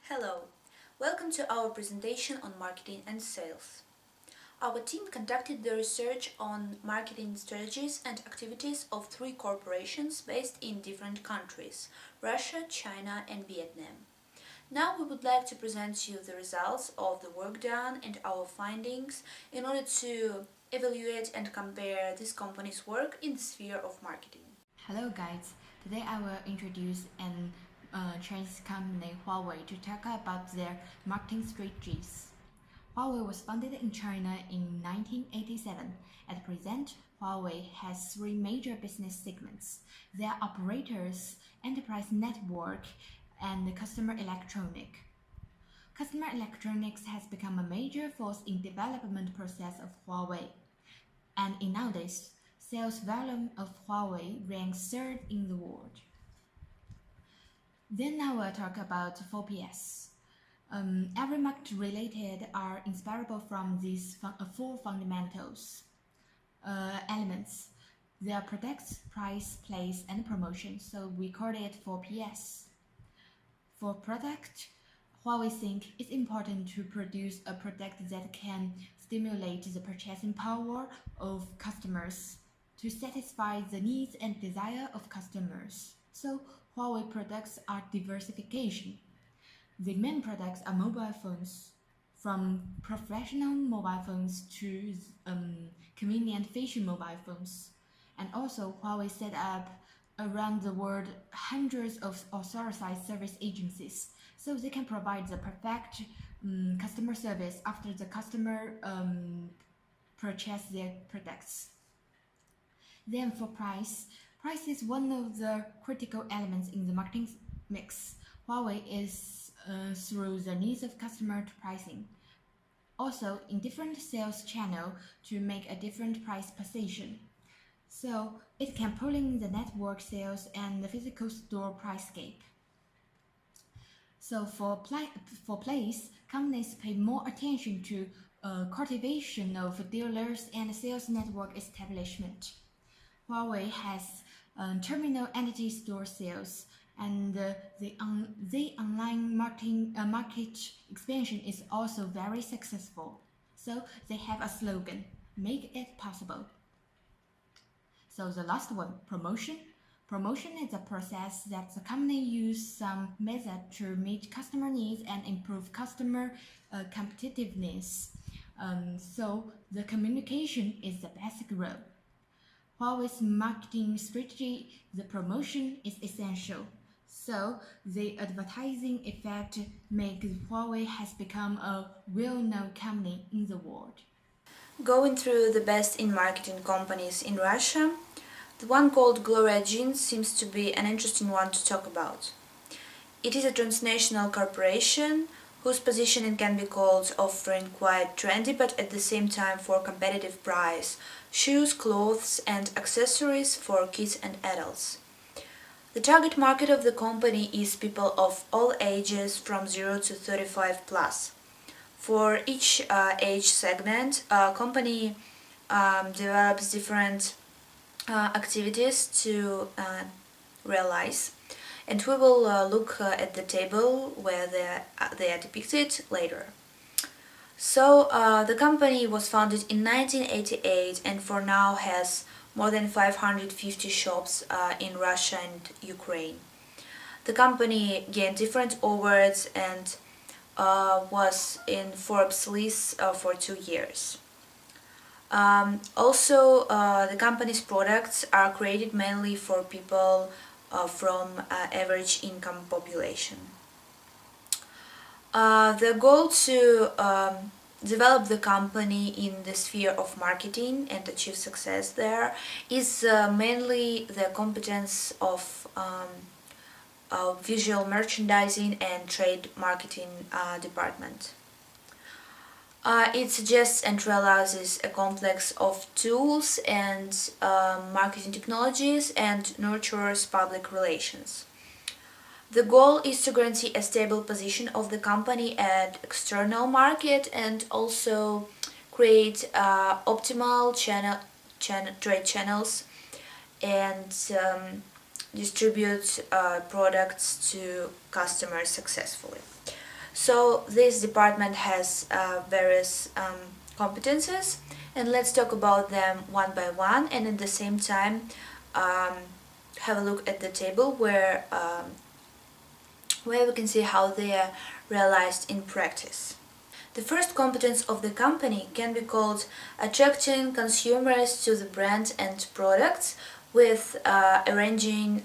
Hello, welcome to our presentation on marketing and sales. Our team conducted the research on marketing strategies and activities of three corporations based in different countries: Russia, China, and Vietnam. Now we would like to present you the results of the work done and our findings in order to evaluate and compare this company's work in the sphere of marketing. Hello guys, today I will introduce an Chinese company Huawei to talk about their marketing strategies. Huawei was founded in China in 1987. At present, Huawei has three major business segments: their operators, enterprise network, and customer electronic. Customer electronics has become a major force in development process of Huawei, and in nowadays, sales volume of Huawei ranks third in the world. Then I will talk about 4PS. Every market related are inseparable from these four fundamentals elements. Their products, price, place, and promotion. So we call it 4PS. For product, Huawei think it's important to produce a product that can stimulate the purchasing power of customers to satisfy the needs and desire of customers. So Huawei products are diversification. The main products are mobile phones, from professional mobile phones to convenient fashion mobile phones. And also Huawei set up around the world hundreds of authorized service agencies, so they can provide the perfect customer service after the customer purchase their products. Then for price is one of the critical elements in the marketing mix. Huawei is through the needs of customer to pricing. Also, in different sales channel to make a different price position. So it can pull in the network sales and the physical store price gap. So for place, companies pay more attention to cultivation of dealers and sales network establishment. Huawei has terminal entity store sales, and the online market expansion is also very successful. So they have a slogan: "Make it possible." So the last one, promotion. Promotion is a process that the company uses some method to meet customer needs and improve customer competitiveness. So the communication is the basic role. Huawei's marketing strategy, the promotion is essential. So the advertising effect makes Huawei has become a well-known company in the world. Going through the best in marketing companies in Russia, the one called Gloria Jeans seems to be an interesting one to talk about. It is a transnational corporation whose positioning can be called offering quite trendy but at the same time for competitive price shoes, clothes and accessories for kids and adults. The target market of the company is people of all ages from 0 to 35 plus. For each age segment, company develops different activities to realize, and we will look at the table where they are depicted later. So the company was founded in 1988 and for now has more than 550 shops in Russia and Ukraine. The company gained different awards and was in Forbes list for 2 years. Also, the company's products are created mainly for people from average income population. The goal to develop the company in the sphere of marketing and achieve success there is mainly the competence of visual merchandising and trade marketing department. It suggests and realizes a complex of tools and marketing technologies and nurtures public relations. The goal is to guarantee a stable position of the company at external market and also create optimal trade channels and distribute products to customers successfully. So this department has various competences, and let's talk about them one by one, and at the same time um, have a look at the table where we can see how they are realized in practice. The first competence of the company can be called attracting consumers to the brand and products with arranging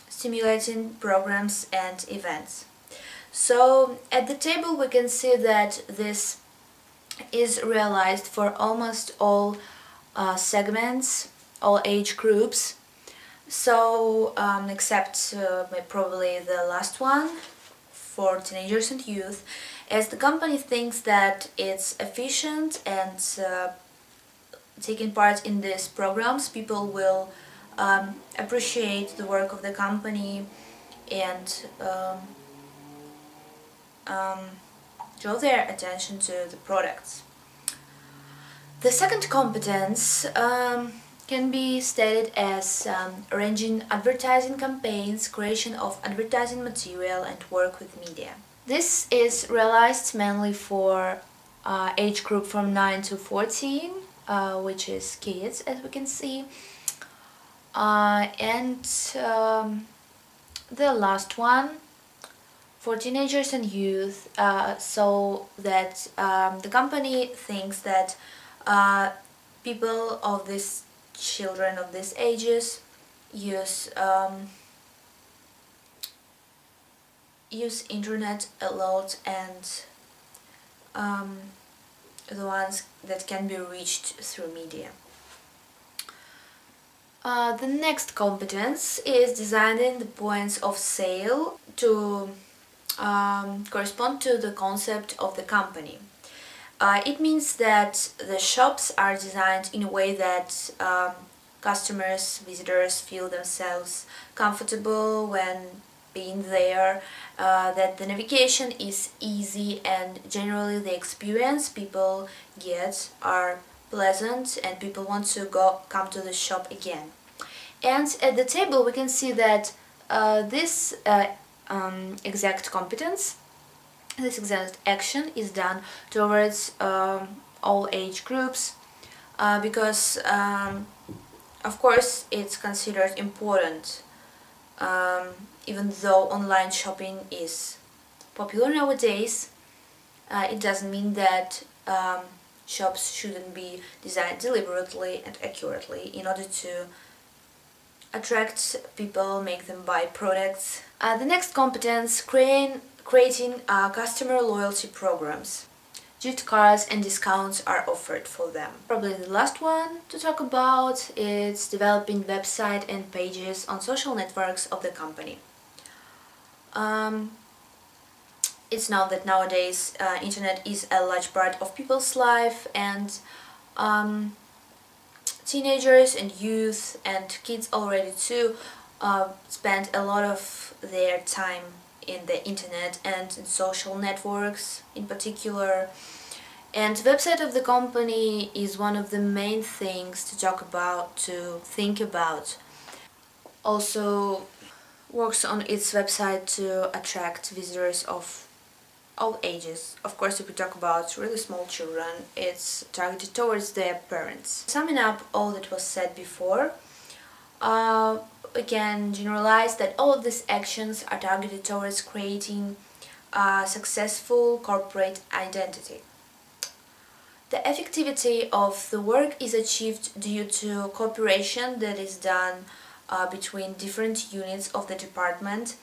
stimulating programs and events. So at the table we can see that this is realized for almost all segments, all age groups. So except probably the last one for teenagers and youth, as the company thinks that it's efficient and taking part in these programs, people will appreciate the work of the company and um, draw their attention to the products. The second competence can be stated as arranging advertising campaigns, creation of advertising material, and work with media. This is realized mainly for age group from 9 to 14, which is kids, as we can see. And the last one for teenagers and youth, so that the company thinks that people of these children of these ages use internet a lot, and the ones that can be reached through media. The next competence is designing the points of sale to correspond to the concept of the company. It means that the shops are designed in a way that customers, visitors feel themselves comfortable when being there, that the navigation is easy, and generally the experience people get are pleasant and people want to come to the shop again. And at the table we can see that this exact competence, this exact action is done towards all age groups because of course it's considered important, even though online shopping is popular nowadays. It doesn't mean that shops shouldn't be designed deliberately and accurately in order to attract people, make them buy products. The next competence, creating customer loyalty programs. Gift cards and discounts are offered for them. Probably the last one to talk about is developing website and pages on social networks of the company. It's known that nowadays internet is a large part of people's life, and teenagers and youth and kids already too spend a lot of their time in the internet and in social networks in particular. And the website of the company is one of the main things to talk about, to think about. Also works on its website to attract visitors of all ages. Of course, if we talk about really small children, it's targeted towards their parents. Summing up all that was said before, we can generalize that all of these actions are targeted towards creating a successful corporate identity. The effectivity of the work is achieved due to cooperation that is done between different units of the department,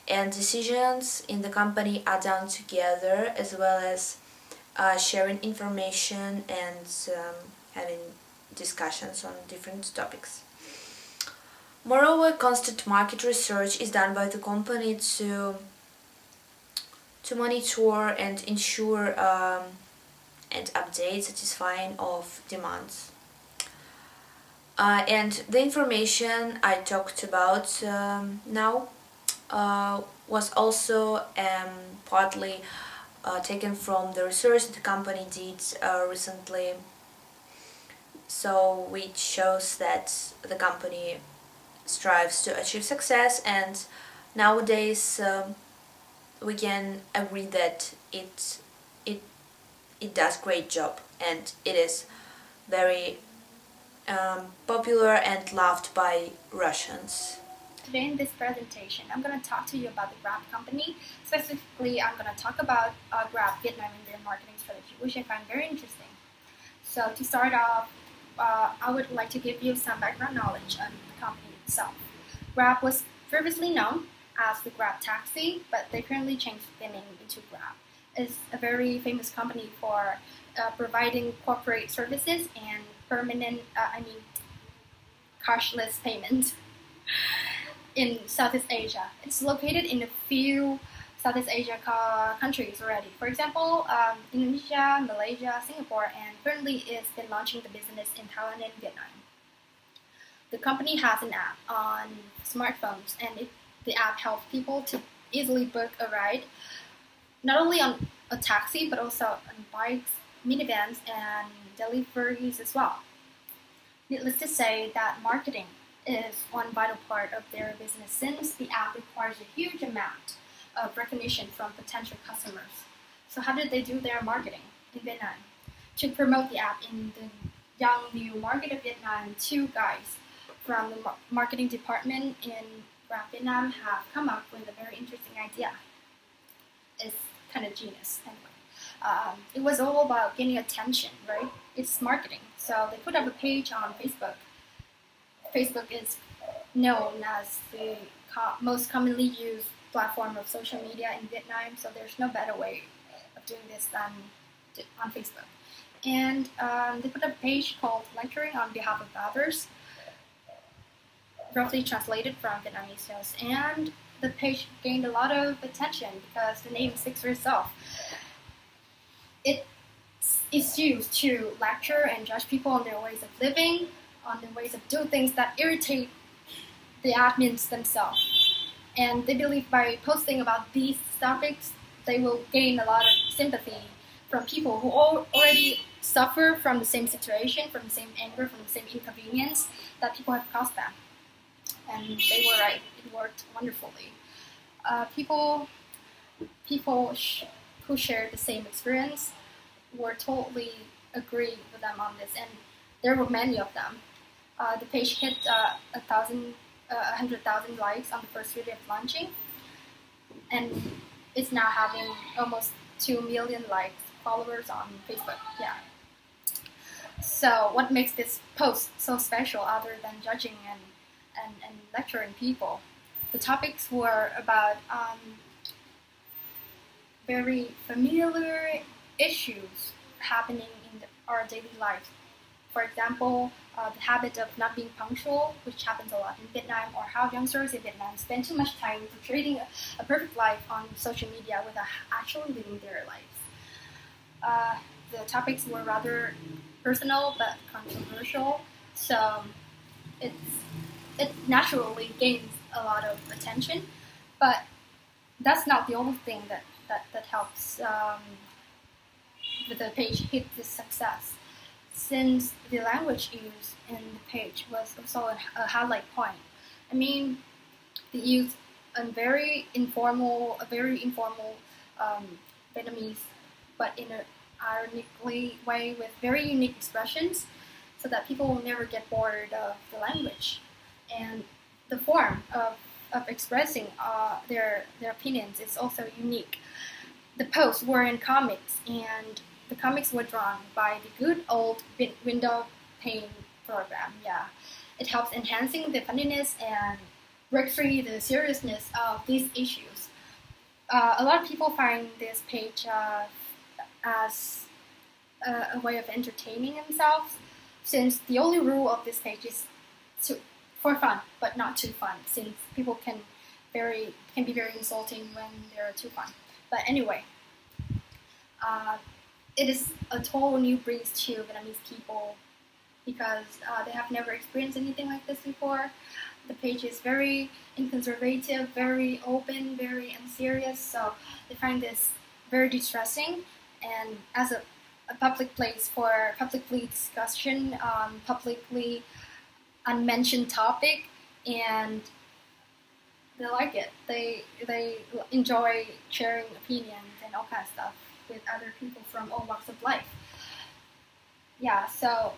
and decisions in the company are done together, as well as sharing information and having discussions on different topics. Moreover, constant market research is done by the company to monitor and ensure and update satisfying of demands. And the information I talked about now was also partly taken from the research the company did recently, so which shows that the company strives to achieve success, and nowadays we can agree that it it does great job, and it is very popular and loved by Russians. Today in this presentation, I'm going to talk to you about the Grab company. Specifically, I'm going to talk about Grab Vietnam and their marketing strategy, which I find very interesting. So to start off, I would like to give you some background knowledge on the company itself. Grab was previously known as the Grab Taxi, but they currently changed the name into Grab. It's a very famous company for providing corporate services and cashless payments in Southeast Asia. It's located in a few Southeast Asia countries already. For example, Indonesia, Malaysia, Singapore, and currently it's been launching the business in Thailand and Vietnam. The company has an app on smartphones, and the app helps people to easily book a ride, not only on a taxi, but also on bikes, minivans, and deliveries as well. Needless to say that marketing is one vital part of their business, since the app requires a huge amount of recognition from potential customers. So how did they do their marketing in Vietnam? To promote the app in the young new market of Vietnam, two guys from the marketing department in Grab Vietnam have come up with a very interesting idea. It's kind of genius anyway. It was all about gaining attention, right? It's marketing. So they put up a page on Facebook. Facebook is known as the most commonly used platform of social media in Vietnam, so there's no better way of doing this than on Facebook. And they put up a page called Lecturing on Behalf of Others, roughly translated from Vietnamese sales, and the page gained a lot of attention because the name speaks for itself. It is used to lecture and judge people on their ways of living, on their ways of doing things that irritate the admins themselves. And they believe by posting about these topics, they will gain a lot of sympathy from people who already suffer from the same situation, from the same anger, from the same inconvenience that people have caused them. And they were right; it worked wonderfully. People who shared the same experience were totally agree with them on this, and there were many of them. The page hit 100,000 likes on the first video of launching, and it's now having almost 2 million followers on Facebook. Yeah. So what makes this post so special, other than judging and lecturing people? The topics were about very familiar issues happening in our daily lives. For example, the habit of not being punctual, which happens a lot in Vietnam, or how youngsters in Vietnam spend too much time portraying a perfect life on social media without actually living their lives. The topics were rather personal but controversial, so it naturally gains a lot of attention. But that's not the only thing that helps the page hit this success, since the language used in the page was also a highlight point. I mean, they used a very informal Vietnamese, but in an ironically way with very unique expressions, so that people will never get bored of the language. And the form of expressing their opinions is also unique. The posts were in comics, and the comics were drawn by the good old window pane program. Yeah, it helps enhancing the funniness and break free the seriousness of these issues. A lot of people find this page as a way of entertaining themselves, since the only rule of this page is for fun, but not too fun, since people can be very insulting when they're too fun. But anyway, it is a total new breeze to Vietnamese people because they have never experienced anything like this before. The page is very inconservative, very open, very unserious, so they find this very distressing. And as a public place for publicly discussion on publicly unmentioned topic, and they like it. They enjoy sharing opinions and all kind of stuff with other people from all walks of life. Yeah. So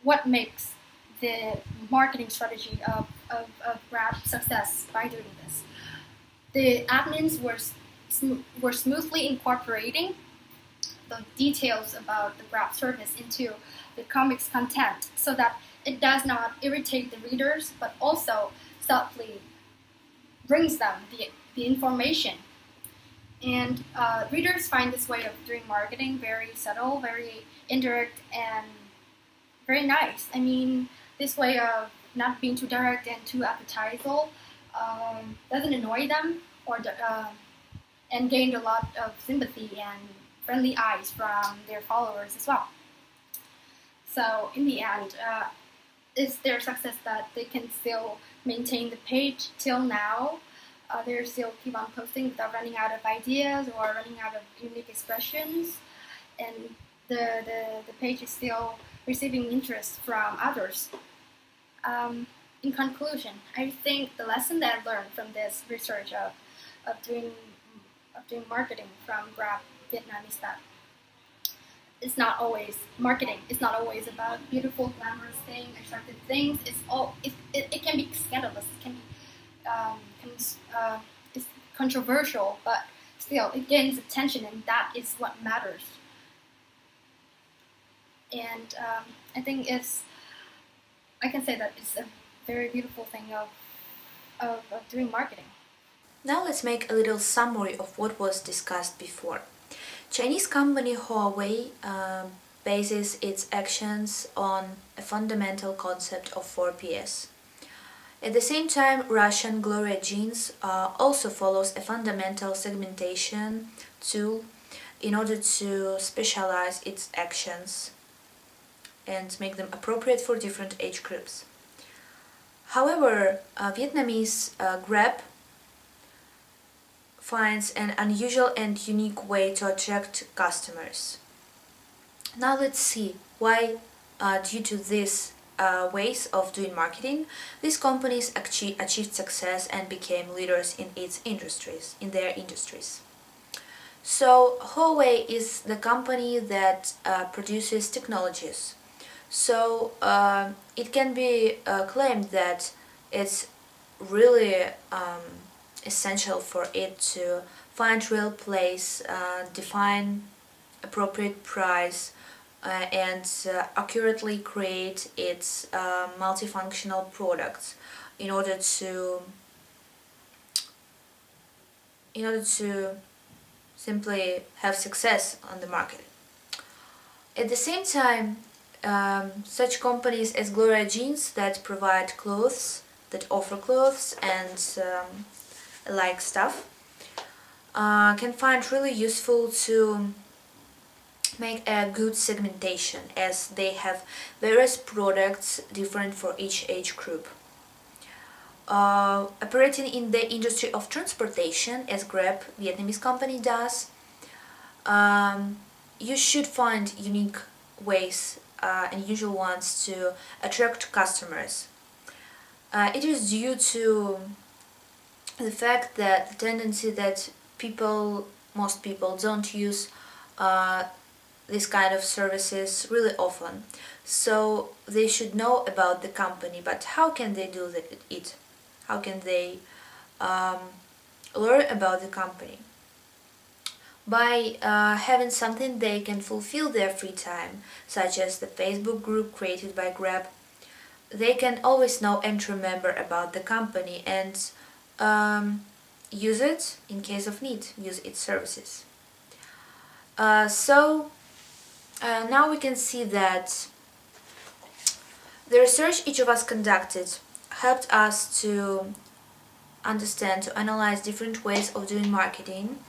what makes the marketing strategy of Grab success by doing this? The admins were smoothly incorporating the details about the Grab service into the comics content so that it does not irritate the readers, but also subtly brings them the information. And readers find this way of doing marketing very subtle, very indirect, and very nice. I mean, this way of not being too direct and too appetizing doesn't annoy them and gained a lot of sympathy and friendly eyes from their followers as well. So in the end, it's their success that they can still maintain the page till now. They still keep on posting without running out of ideas or running out of unique expressions, and the page is still receiving interest from others. In conclusion, I think the lesson that I learned from this research of doing marketing from Grab Vietnam is that it's not always marketing. It's not always about beautiful, glamorous things, attractive things. It can be scandalous. It can be it's controversial, but still it gains attention, and that is what matters. And I think I can say that it's a very beautiful thing of doing marketing. Now let's make a little summary of what was discussed before. Chinese company Huawei bases its actions on a fundamental concept of 4PS. At the same time, Russian Gloria Jeans also follows a fundamental segmentation tool in order to specialize its actions and make them appropriate for different age groups. However, Vietnamese Grab finds an unusual and unique way to attract customers. Now let's see why, due to these ways of doing marketing, these companies achieved success and became leaders in their industries. So Huawei is the company that produces technologies. So it can be claimed that it's really essential for it to find real place, define appropriate price, and accurately create its multifunctional products in order to simply have success on the market. At the same time, such companies as Gloria Jeans that provide clothes, that offer clothes and like stuff, can find really useful to make a good segmentation, as they have various products different for each age group. Operating in the industry of transportation, as Grab, Vietnamese company, does, you should find unique ways, unusual ones, to attract customers. It is due to the fact that the tendency that most people don't use this kind of services really often. So they should know about the company, but how can they do it? How can they learn about the company? By having something they can fulfill their free time, such as the Facebook group created by Grab. They can always know and remember about the company and use it in case of need, use its services. So now we can see that the research each of us conducted helped us to understand, to analyze different ways of doing marketing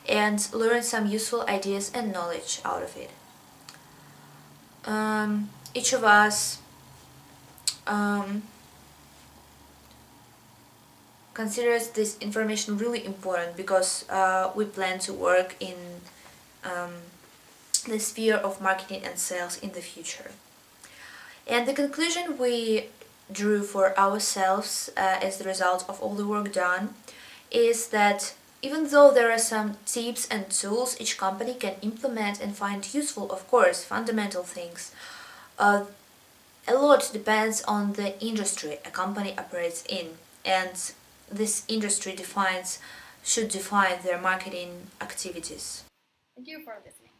and learn some useful ideas and knowledge out of it. Each of us considers this information really important because we plan to work in the sphere of marketing and sales in the future. And the conclusion we drew for ourselves as the result of all the work done is that even though there are some tips and tools each company can implement and find useful, of course, fundamental things, uh, a lot depends on the industry a company operates in, and this industry should define their marketing activities. Thank you for listening.